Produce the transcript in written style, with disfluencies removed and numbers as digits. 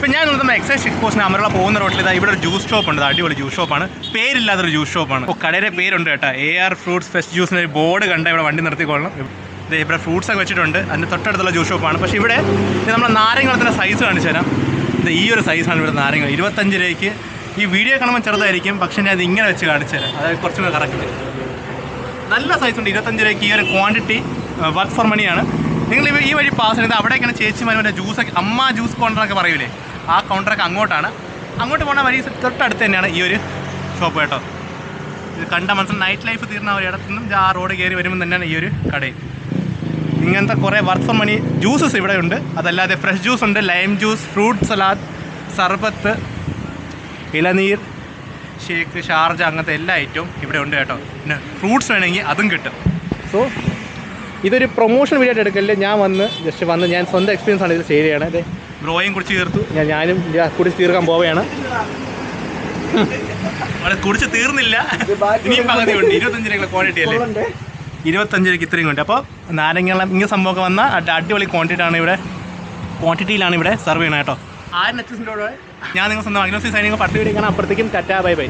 ഇപ്പം ഞാൻ നോക്കുന്ന എക്സൈസ് ചെക്ക് പോസ്റ്റിന് അമരുള്ള പോകുന്ന റോട്ടിൽ ഇതാ ഇവിടെ ഒരു ജ്യൂസ് ഷോപ്പ് ഉണ്ട്. അടിപൊളി ജ്യൂസ് ഷോപ്പാണ്. പേരില്ലാത്തൊരു ജ്യൂസ് ഷോപ്പാണ്. അപ്പോൾ കടയുടെ പേരുണ്ട് കേട്ടോ, AR ഫ്രൂട്ട്സ് ഫ്രഷ് ജ്യൂസിന് ഒരു ബോർഡ് കണ്ട ഇവിടെ വണ്ടി നിർത്തിക്കൊള്ളണം. ഇവിടെ ഫ്രൂട്ട്സ് ഒക്കെ വെച്ചിട്ടുണ്ട്. അതിൻ്റെ തൊട്ടടുത്തുള്ള ജ്യൂസ് ഷോപ്പാണ്. പക്ഷേ ഇവിടെ നമ്മൾ നാരങ്ങളത്തിൻ്റെ സൈസ് കാണിച്ചു തരാം. ഇത് ഈ ഒരു സൈസാണ് ഇവിടെ നാരങ്ങൾ. 25 രൂപയ്ക്ക്. ഈ വീഡിയോ കാണുമ്പോൾ ചെറുതായിരിക്കും, പക്ഷേ ഞാൻ അത് ഇങ്ങനെ വെച്ച് കാണിച്ചു തരാം. അതായത് കുറച്ചും കൂടെ കറക്റ്റ്. നല്ല സൈസുണ്ട്. 25 രൂപയ്ക്ക് ഈ ഒരു ക്വാണ്ടിറ്റി വർക്ക് ഫോർ മണിയാണ്. നിങ്ങൾ ഈ വഴി പാസ് ചെയ്യുന്നത് അവിടേക്കാണ് ചേച്ചിമാരുടെ ജ്യൂസൊക്കെ അമ്മ ജ്യൂസ് കൗണ്ടറൊക്കെ പറയൂലേ, ആ കൗണ്ടറൊക്കെ അങ്ങോട്ടാണ്. അങ്ങോട്ട് പോകുന്ന വഴി തൊട്ടടുത്ത് തന്നെയാണ് ഈ ഒരു ഷോപ്പ് കേട്ടോ. ഇത് കണ്ട മനസ്സിൽ നൈറ്റ് ലൈഫ് തീർന്ന ഒരു ഇടത്തു നിന്നും ആ റോഡ് കയറി വരുമ്പോൾ തന്നെയാണ് ഈ ഒരു കടയിൽ. ഇങ്ങനത്തെ കുറേ വർക്ക് ഫോർ മണി ജ്യൂസസ് ഇവിടെ ഉണ്ട്. അതല്ലാതെ ഫ്രഷ് ജ്യൂസ് ഉണ്ട്, ലൈം ജ്യൂസ്, ഫ്രൂട്ട് സലാഡ്, സർബത്ത്, ഇളനീർ, ഷേക്ക്, ഷാർജ, അങ്ങനത്തെ എല്ലാ ഐറ്റവും ഇവിടെ ഉണ്ട് കേട്ടോ. പിന്നെ ഫ്രൂട്ട്സ് വേണമെങ്കിൽ അതും കിട്ടും. സോ ഇതൊരു പ്രൊമോഷൻ വീഡിയോ ആയിട്ട് എടുക്കല്ലേ, ഞാൻ വന്ന് ഞാൻ സ്വന്തം എക്സ്പീരിയൻസ് ആണ് ഇത് ഷെയർ ചെയ്യണത്. അതെ, ബ്രോയും കുടിച്ച് തീർത്തു, ഞാനും കുടിച്ച് തീർക്കാൻ പോവുകയാണ്. അവിടെ കുടിച്ച് തീർന്നില്ല, ഇനിയും പകുതി ഉണ്ട്. 25 രൂപ ക്വാണ്ടിറ്റി അല്ലേ, 25 രൂപയ്ക്ക് ഇത്രയും ഉണ്ട്. അപ്പോൾ നാരങ്ങളും ഇങ്ങനെ സംഭവമൊക്കെ വന്നാൽ അടിപൊളി ക്വാണ്ടിറ്റിയിലാണ് ഇവിടെ സെർവ് ചെയ്യണം കേട്ടോ. 6 ഞാൻ നിങ്ങൾ സ്വന്തം അഗ്നോസി സൈനിക പട്ട് വീഡിയോ കാണാൻ. അപ്പുറത്തേക്കും ടാറ്റാ ബൈ ബൈ.